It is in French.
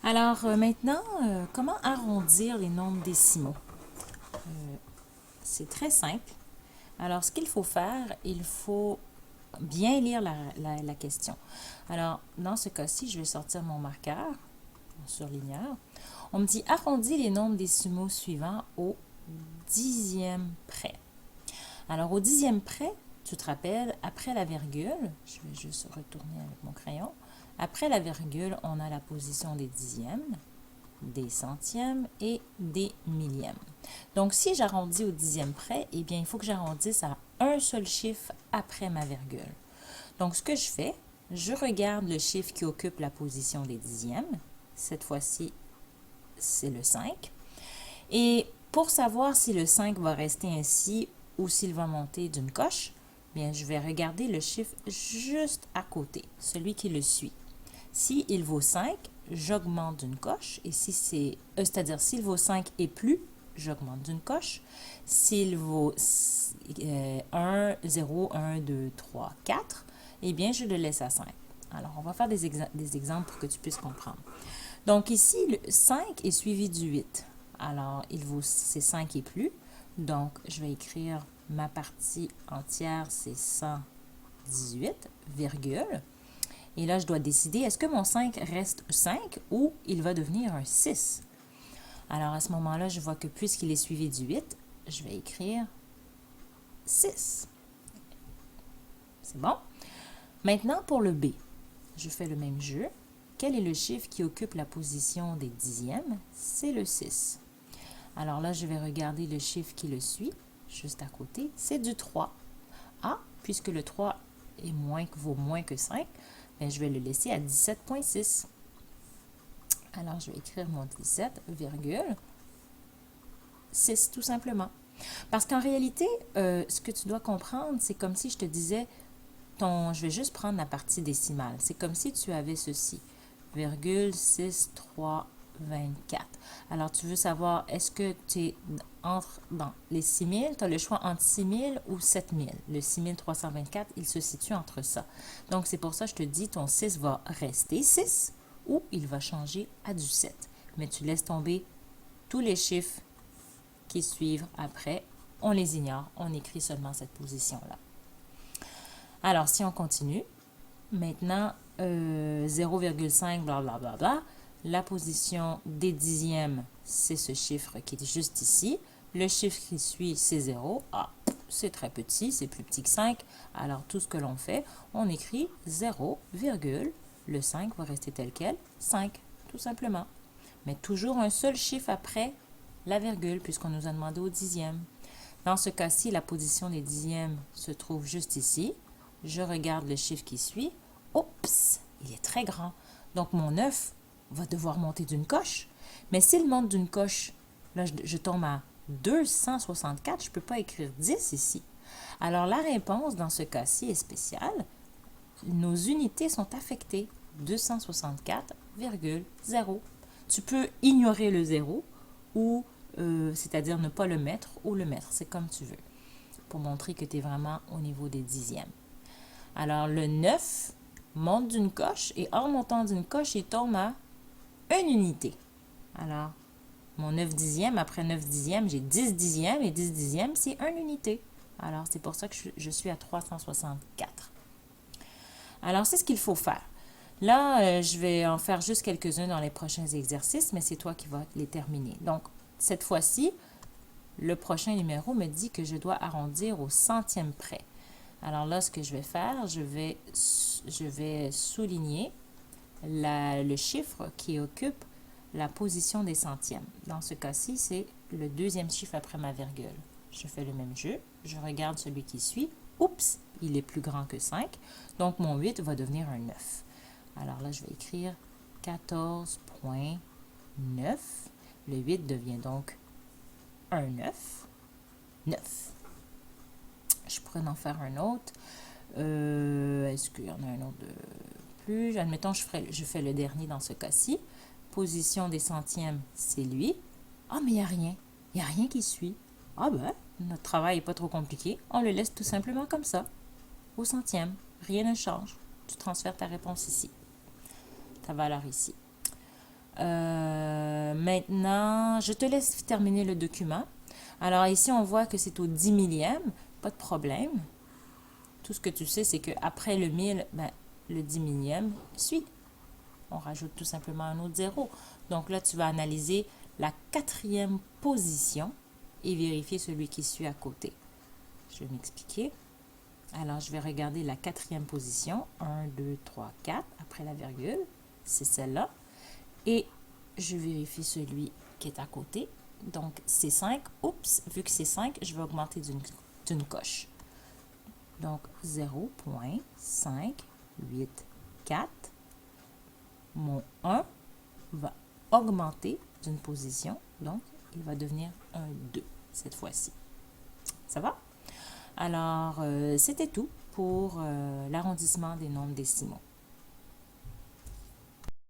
Alors maintenant, comment arrondir les nombres décimaux? C'est très simple. Alors, ce qu'il faut faire, il faut bien lire la question. Alors, dans ce cas-ci, je vais sortir mon marqueur, mon surligneur. On me dit arrondis les nombres décimaux suivants au dixième près. Alors, au dixième près, tu te rappelles, après la virgule, je vais juste retourner avec mon crayon, après la virgule, on a la position des dixièmes, des centièmes et des millièmes. Donc, si j'arrondis au dixième près, eh bien, il faut que j'arrondisse à un seul chiffre après ma virgule. Donc, ce que je fais, je regarde le chiffre qui occupe la position des dixièmes. Cette fois-ci, c'est le 5. Et pour savoir si le 5 va rester ainsi ou s'il va monter d'une coche, bien, je vais regarder le chiffre juste à côté, celui qui le suit. S'il vaut 5, j'augmente d'une coche. Et si c'est-à-dire s'il vaut 5 et plus, j'augmente d'une coche. S'il vaut 1, 0, 1, 2, 3, 4, eh bien, je le laisse à 5. Alors, on va faire des exemples pour que tu puisses comprendre. Donc, ici, le 5 est suivi du 8. Alors, c'est 5 et plus. Donc, je vais écrire ma partie entière, c'est 118, virgule. Et là, je dois décider, est-ce que mon 5 reste 5 ou il va devenir un 6? Alors, à ce moment-là, je vois que puisqu'il est suivi du 8, je vais écrire 6. C'est bon? Maintenant, pour le B, je fais le même jeu. Quel est le chiffre qui occupe la position des dixièmes? C'est le 6. Alors là, je vais regarder le chiffre qui le suit, juste à côté. C'est du 3. Ah, puisque le 3 vaut moins que 5, bien, je vais le laisser à 17,6. Alors, je vais écrire mon 17,6 tout simplement. Parce qu'en réalité, ce que tu dois comprendre, c'est comme si je te disais, je vais juste prendre la partie décimale. C'est comme si tu avais ceci, 0,6324. Alors, tu veux savoir, est-ce que tu entres dans les 6000, tu as le choix entre 6000 ou 7000. Le 6324, il se situe entre ça. Donc, c'est pour ça que je te dis, ton 6 va rester 6 ou il va changer à du 7. Mais tu laisses tomber tous les chiffres qui suivent après. On les ignore, on écrit seulement cette position-là. Alors, si on continue, maintenant, 0,5, blablabla. La position des dixièmes, c'est ce chiffre qui est juste ici. Le chiffre qui suit, c'est 0. Ah, c'est très petit, c'est plus petit que 5. Alors, tout ce que l'on fait, on écrit 0, le 5 va rester tel quel, 5, tout simplement. Mais toujours un seul chiffre après la virgule, puisqu'on nous a demandé au dixième. Dans ce cas-ci, la position des dixièmes se trouve juste ici. Je regarde le chiffre qui suit. Oups, il est très grand. Donc, mon 9 va devoir monter d'une coche. Mais s'il monte d'une coche, là, je tombe à 264. Je ne peux pas écrire 10 ici. Alors, la réponse dans ce cas-ci est spéciale. Nos unités sont affectées. 264,0. Tu peux ignorer le 0 ou, c'est-à-dire ne pas le mettre ou le mettre. C'est comme tu veux pour montrer que tu es vraiment au niveau des dixièmes. Alors, le 9 monte d'une coche et en montant d'une coche, il tombe à une unité. Alors, mon 9 dixièmes, après 9 dixièmes, j'ai 10 dixièmes et 10 dixièmes, c'est 1 unité. Alors, c'est pour ça que je suis à 364. Alors, c'est ce qu'il faut faire. Là, je vais en faire juste quelques-uns dans les prochains exercices, mais c'est toi qui vas les terminer. Donc, cette fois-ci, le prochain numéro me dit que je dois arrondir au centième près. Alors là, ce que je vais faire, je vais souligner le chiffre qui occupe la position des centièmes. Dans ce cas-ci, c'est le deuxième chiffre après ma virgule. Je fais le même jeu. Je regarde celui qui suit. Oups, il est plus grand que 5. Donc, mon 8 va devenir un 9. Alors là, je vais écrire 14,9. Le 8 devient donc un 9. 9. Je pourrais en faire un autre. Est-ce qu'il y en a un autre de plus? Admettons, je fais le dernier dans ce cas-ci. Position des centièmes, c'est lui. Ah, mais il n'y a rien. Il n'y a rien qui suit. Ah ben, notre travail n'est pas trop compliqué. On le laisse tout simplement comme ça. Au centième. Rien ne change. Tu transfères ta réponse ici. Ta valeur ici. Maintenant, je te laisse terminer le document. Alors ici, on voit que c'est au 10 millième, pas de problème. Tout ce que tu sais, c'est qu'après le 1000, ben, le 10 millième suit. On rajoute tout simplement un autre zéro. Donc là, tu vas analyser la quatrième position et vérifier celui qui suit à côté. Je vais m'expliquer. Alors, je vais regarder la quatrième position. 1, 2, 3, 4, après la virgule. C'est celle-là. Et je vérifie celui qui est à côté. Donc, c'est 5. Oups, vu que c'est 5, je vais augmenter d'une coche. Donc, 0,584. Mon 1 va augmenter d'une position. Donc, il va devenir un 2 cette fois-ci. Ça va? Alors, c'était tout pour l'arrondissement des nombres décimaux.